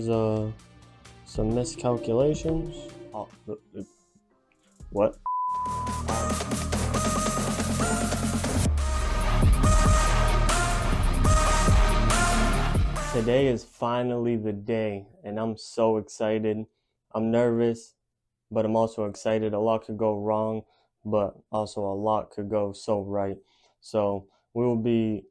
some miscalculations. Oh, what? Today is finally the day, and I'm so excited. I'm nervous, but I'm also excited. A lot could go wrong, but also a lot could go so right. So we will be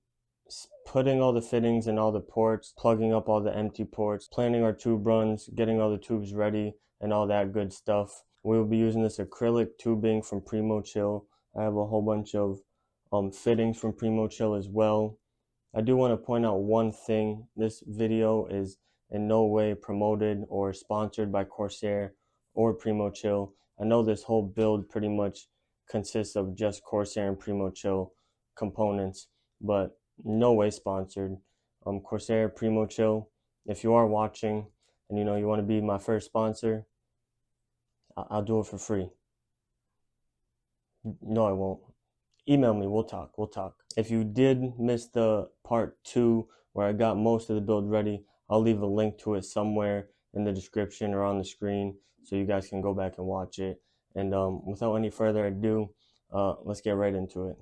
putting all the fittings in all the ports, plugging up all the empty ports, planning our tube runs, getting all the tubes ready, and all that good stuff. We will be using this acrylic tubing from Primo Chill. I have a whole bunch of fittings from Primo Chill as well. I do want to point out one thing. This video is in no way promoted or sponsored by Corsair or Primo Chill. I know this whole build pretty much consists of just Corsair and Primo Chill components, but no way sponsored. Corsair, Primo Chill, if you are watching and you want to be my first sponsor, I'll do it for free. No, I won't. Email me, we'll talk. If you did miss the part 2 where I got most of the build ready, I'll leave a link to it somewhere in the description or on the screen so you guys can go back and watch it. And without any further ado, let's get right into it.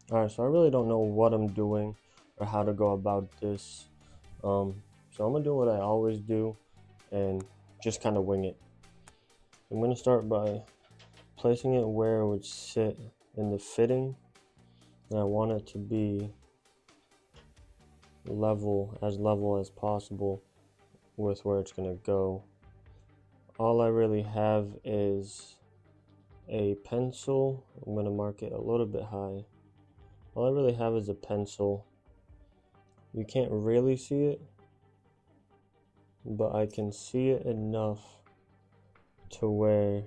Alright, so I really don't know what I'm doing or how to go about this. So I'm going to do what I always do and just kind of wing it. I'm going to start by placing it where it would sit in the fitting. And I want it to be level as possible with where it's going to go. All I really have is a pencil. I'm going to mark it a little bit high. All I really have is a pencil. You can't really see it, but I can see it enough to where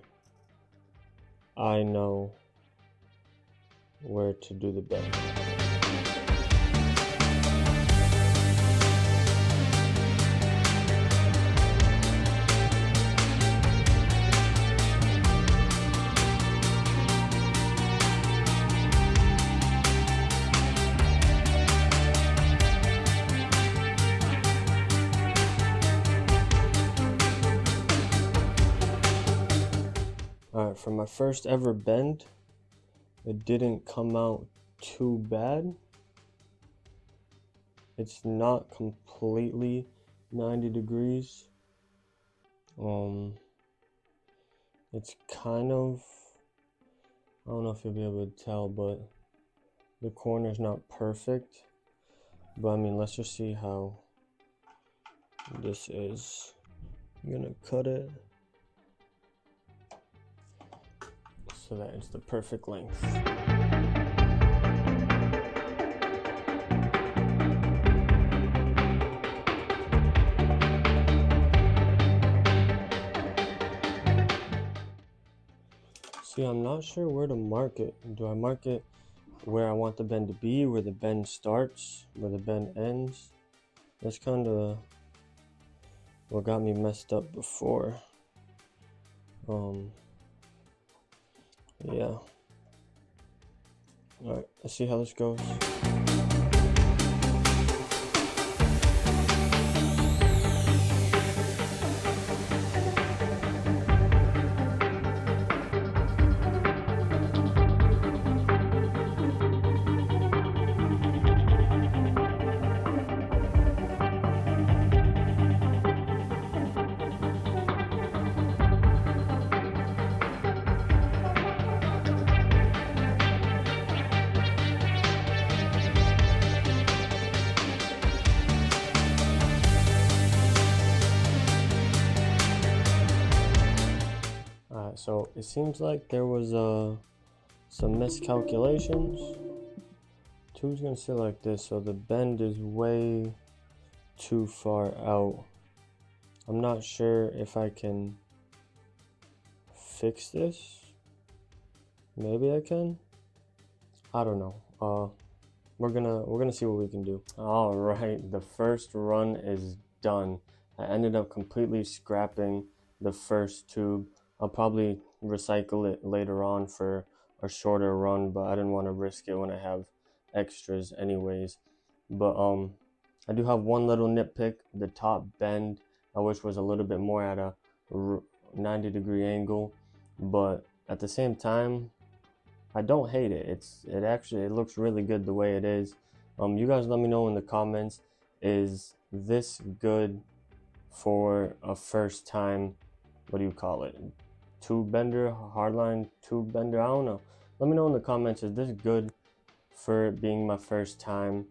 I know where to do the bend. Alright, for my first ever bend, it didn't come out too bad. It's not completely 90 degrees. It's kind of, I don't know if you'll be able to tell, but the corner's not perfect. But I mean, let's just see how this is. I'm gonna cut it so that it's the perfect length. See, I'm not sure where to mark it. Do I mark it where I want the bend to be, where the bend starts, where the bend ends? That's kind of what got me messed up before. Yeah. Alright, let's see how this goes. So it seems like there was some miscalculations. Tube's gonna sit like this, so the bend is way too far out. I'm not sure if I can fix this. Maybe I can. I don't know. We're gonna see what we can do. All right, the first run is done. I ended up completely scrapping the first tube. I'll probably recycle it later on for a shorter run, but I didn't want to risk it when I have extras anyways. But I do have one little nitpick. The top bend I wish was a little bit more at a 90-degree angle, but at the same time I don't hate it. It looks really good the way it is. You guys let me know in the comments, is this good for a first time, what do you call it, tube bender, hardline tube bender? I don't know. Let me know in the comments, is this good for it being my first time?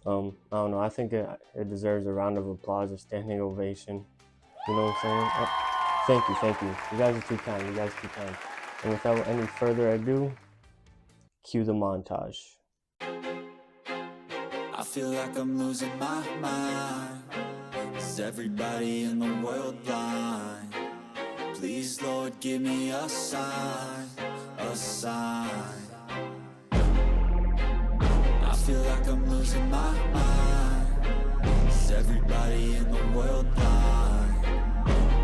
I don't know. I think it deserves a round of applause, a standing ovation. You know what I'm saying? Oh, thank you. You guys are too kind. And without any further ado, cue the montage. I feel like I'm losing my mind. Is everybody in the world blind? Please, Lord, give me a sign, a sign. I feel like I'm losing my mind. Is everybody in the world blind?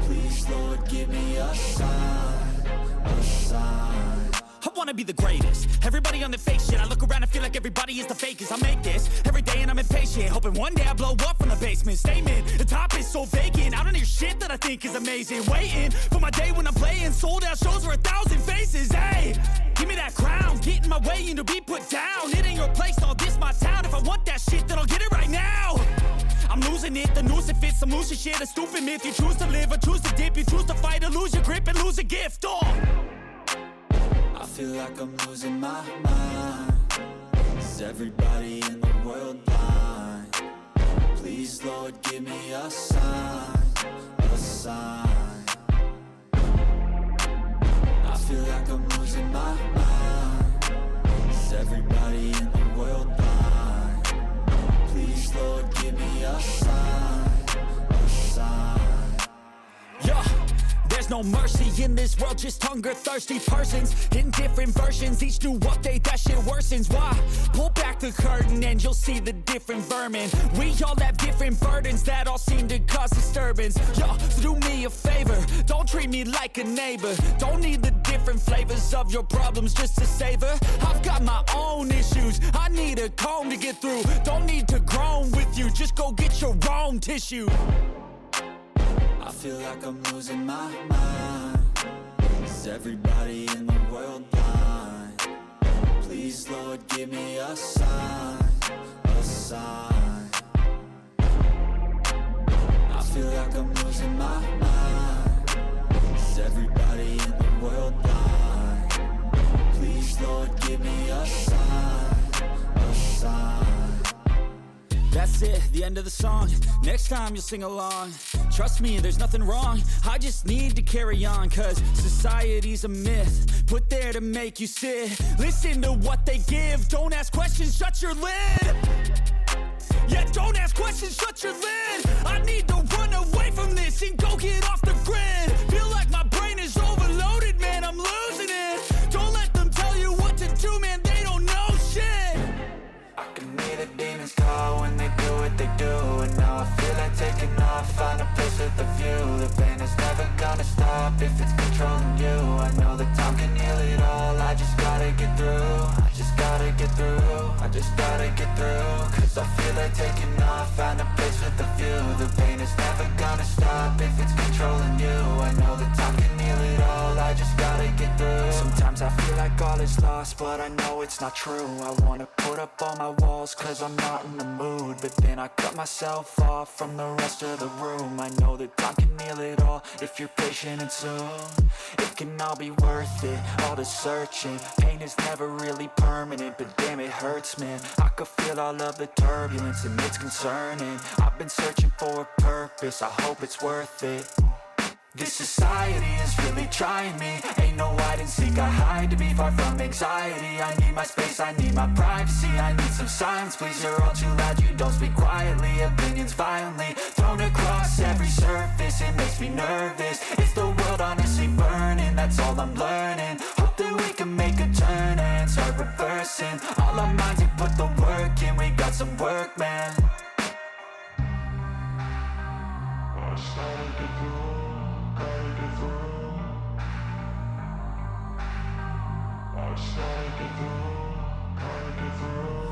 Please, Lord, give me a sign, a sign. I wanna be the greatest. Everybody on the fake shit. I look around and feel like everybody is the fakest. I make this every day and I'm impatient, hoping one day I blow up from the basement. Statement, the top is so vacant. I don't hear shit that I think is amazing. Waiting for my day when I'm playing sold out shows for 1,000 faces. Hey, give me that crown, get in my way and to be put down. It ain't your place, no, this my town. If I want that shit, then I'll get it right now. I'm losing it, the noose it fits, some losing shit, a stupid myth. You choose to live or choose to dip, you choose to fight or lose your grip and lose a gift. I feel like I'm losing my mind. Is everybody in the world blind? Please, Lord, give me a sign, a sign. I feel like I'm losing my mind. Is everybody in the world blind? Please, Lord, give me a sign, a sign. Yeah. There's no mercy in this world, just hunger-thirsty persons in different versions. Each new update, that shit worsens. Why? Pull back the curtain and you'll see the different vermin. We all have different burdens that all seem to cause disturbance. Yo, so do me a favor, don't treat me like a neighbor. Don't need the different flavors of your problems just to savor. I've got my own issues, I need a comb to get through. Don't need to groan with you, just go get your own tissue. I feel like I'm losing my mind. Is everybody in the world blind? Please, Lord, give me a sign, a sign. I feel like I'm losing my mind. Is everybody in the world blind? Please, Lord, give me a sign, a sign. That's it, the end of the song. Next time you'll sing along. Trust me, there's nothing wrong. I just need to carry on, cause society's a myth put there to make you sit. Listen to what they give. Don't ask questions, shut your lid. Yeah, don't ask questions, shut your lid. I need to run away from this and go get off the grid. Feel like my brain is overloaded, man, I'm losing it. Don't let them tell you what to do, man, they don't know shit. I can hear the demons call when they do what they do. And now I feel like taking off, find a place with a view. The pain is never gonna stop if it's controlling you. I know that time can heal it all, I just gotta get through. I just gotta get through, I just gotta get through. Cause I feel like taking off, find a place with a view. The pain is never gonna stop if it's controlling you. I know that time can heal it all, I just gotta get through. Sometimes I feel like all is lost, but I know it's not true. I wanna put up all my walls cause I'm not in the mood, but then I cut myself off from the rest of the room. I know that time can heal it all if you're patient and soon it can all be worth it, all the searching. Pain is never really permanent, but damn it hurts, man. I could feel all of the turbulence and it's concerning. I've been searching for a purpose, I hope it's worth it. This society is really trying me. Ain't no hide and seek, I hide to be far from anxiety. I need my space, I need my privacy, I need some silence, please. You're all too loud, you don't speak quietly. Opinions violently thrown across every surface, it makes me nervous. Is the world honestly burning? That's all I'm learning. Hope that we can make a turn and start reversing all our minds and put the work in. We got some work, man.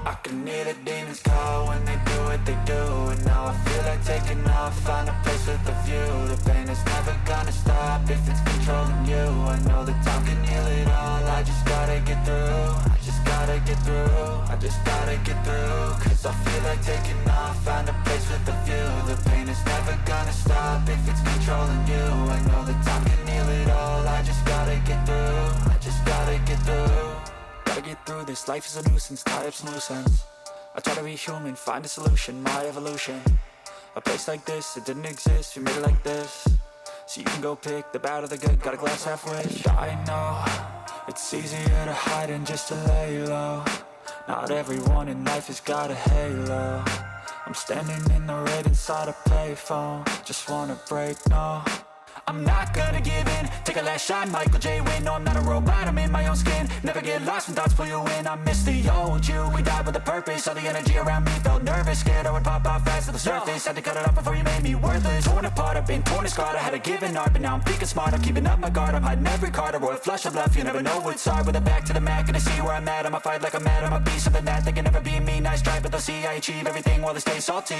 I can hear the demons call when they do what they do, and now I feel like taking off, find a place with a view. The pain is never gonna stop if it's controlling you. I know that time can heal it all, I just gotta get through. I just gotta get through, I just gotta get through. Cause I feel like taking off, find a place with a view. The pain is never gonna stop if it's controlling you. I know that time can heal it all, I just gotta get through. I just gotta get through. Gotta get through this, life is a nuisance, tie up some loose ends. I try to be human, find a solution, my evolution. A place like this, it didn't exist, we made it like this. So you can go pick the bad or the good, got a glass halfway. I know, it's easier to hide than just to lay low. Not everyone in life has got a halo. I'm standing in the red inside a payphone. Just wanna break, no, I'm not gonna give in. Take a last shot, Michael J. Win. No, I'm not a robot, I'm in my own skin. Never get lost when thoughts pull you in. I miss the old you, we died with a purpose. All the energy around me felt nervous, scared I would pop out fast to the surface. Had to cut it off before you made me worthless. Torn apart, I've been torn and scarred. I had a given art, but now I'm thinking smart. I'm keeping up my guard, I'm hiding every card. A royal flush of love, you never know what's hard. With a back to the mat, gonna see where I'm at. I'ma fight like I'm mad, I'ma be something that they can never be me. Nice try, but they'll see I achieve everything while they stay salty.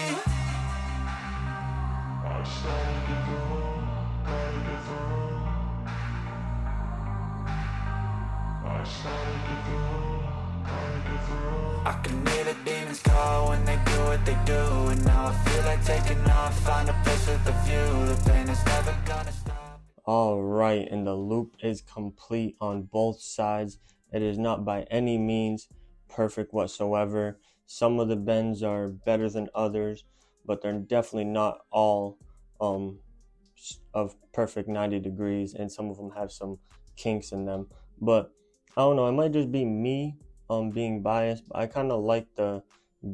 I can hear the demons call when they do what they do, and now I feel like taking off, find a place with a view. The pain is never gonna stop. Alright, and the loop is complete on both sides. It is not by any means perfect whatsoever. Some of the bends are better than others, but they're definitely not all of perfect 90 degrees, and some of them have some kinks in them. But I don't know, it might just be me being biased, but I kind of like the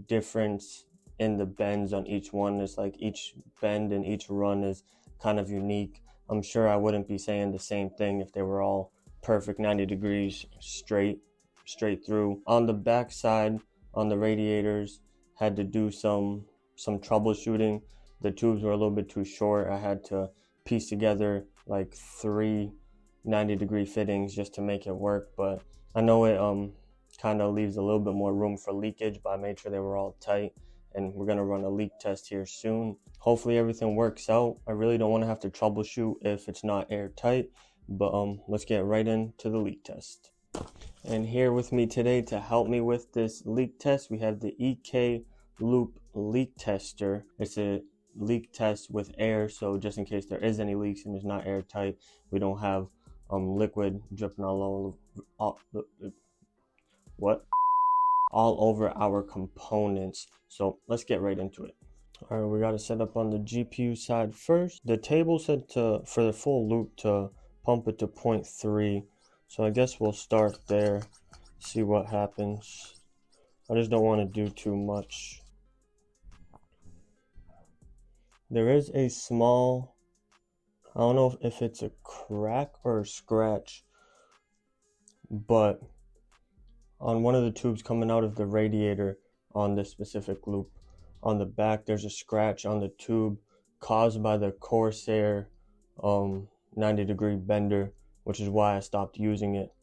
difference in the bends on each one. It's like each bend and each run is kind of unique. I'm sure I wouldn't be saying the same thing if they were all perfect 90 degrees straight through. On the back side, on the radiators, had to do some troubleshooting. The tubes were a little bit too short. I had to piece together like 3 90-degree fittings just to make it work, but I know it kind of leaves a little bit more room for leakage, but I made sure they were all tight, and we're gonna run a leak test here soon. Hopefully everything works out. I really don't want to have to troubleshoot if it's not airtight, but let's get right into the leak test. And here with me today to help me with this leak test, we have the EK Loop leak tester. It's a leak test with air, so just in case there is any leaks and it's not airtight, we don't have liquid dripping all over our components. So let's get right into it. All right, we got to set up on the GPU side first. The table said for the full loop to pump it to 0.3, so I guess we'll start there, see what happens. I just don't want to do too much. There is a small, I don't know if it's a crack or a scratch, but on one of the tubes coming out of the radiator on this specific loop, on the back there's a scratch on the tube caused by the Corsair 90-degree bender, which is why I stopped using it.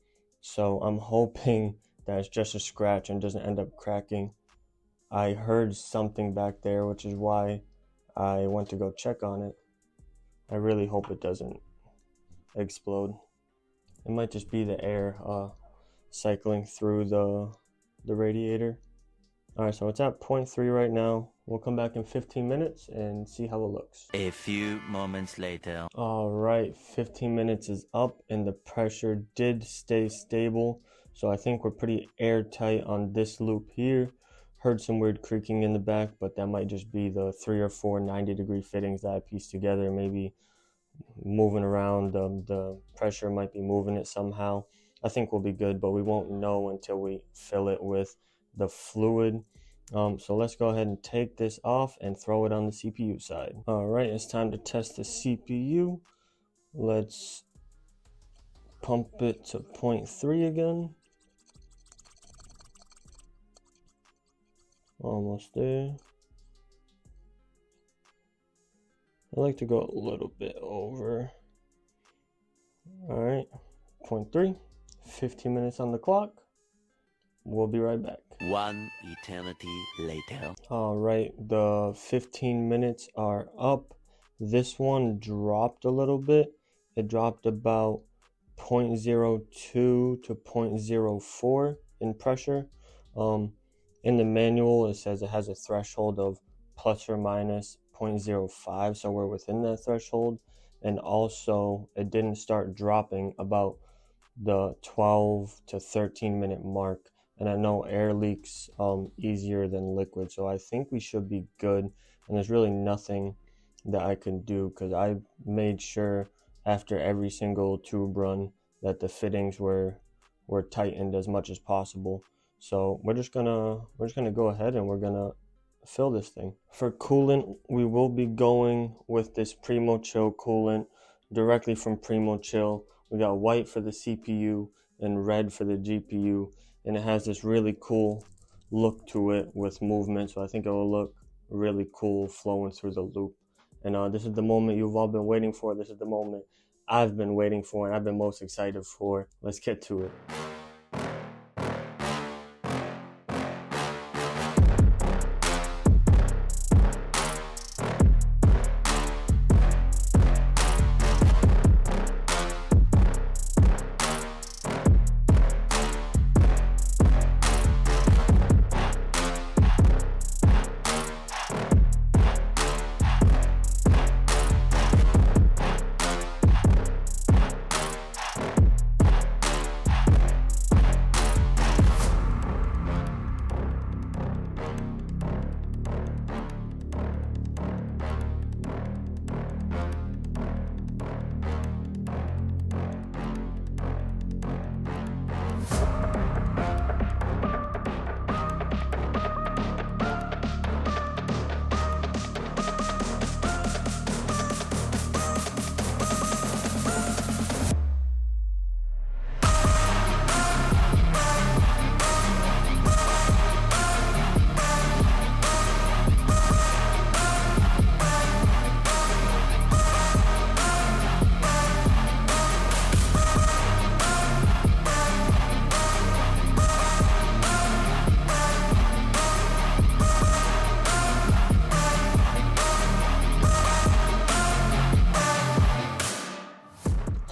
So I'm hoping that it's just a scratch and doesn't end up cracking. I heard something back there, which is why I went to go check on it. I really hope it doesn't explode. It might just be the air cycling through the radiator. Alright, so it's at 0.3 right now. We'll come back in 15 minutes and see how it looks. A few moments later. Alright, 15 minutes is up and the pressure did stay stable. So I think we're pretty airtight on this loop here. Heard some weird creaking in the back, but that might just be the 3 or 4 90-degree fittings that I pieced together. Maybe moving around. The pressure might be moving it somehow. I think we'll be good, but we won't know until we fill it with the fluid. So let's go ahead and take this off and throw it on the CPU side. All right, it's time to test the CPU. Let's pump it to 0.3 again. Almost there. I like to go a little bit over. All right, 0.3, 15 minutes on the clock. We'll be right back. One eternity later. All right, the 15 minutes are up. This one dropped a little bit. It dropped about 0.02 to 0.04 in pressure. In the manual, it says it has a threshold of plus or minus 0.05, so we're within that threshold. And also, it didn't start dropping about the 12 to 13 minute mark. And I know air leaks easier than liquid, so I think we should be good. And there's really nothing that I can do because I made sure after every single tube run that the fittings were tightened as much as possible. So we're just gonna go ahead and we're gonna fill this thing. For coolant, we will be going with this Primo Chill coolant directly from Primo Chill. We got white for the CPU and red for the GPU, and it has this really cool look to it with movement, so I think it will look really cool flowing through the loop. And this is the moment you've all been waiting for. This is the moment I've been waiting for and I've been most excited for. Let's get to it.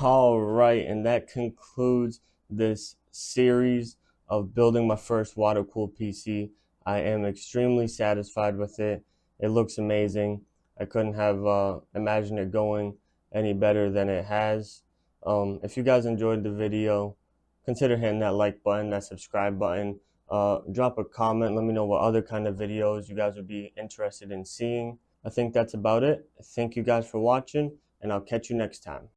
All right, and that concludes this series of building my first water-cooled PC. I am extremely satisfied with it. It looks amazing. I couldn't have imagined it going any better than it has. If you guys enjoyed the video, consider hitting that like button, that subscribe button. Drop a comment. Let me know what other kind of videos you guys would be interested in seeing. I think that's about it. Thank you guys for watching, and I'll catch you next time.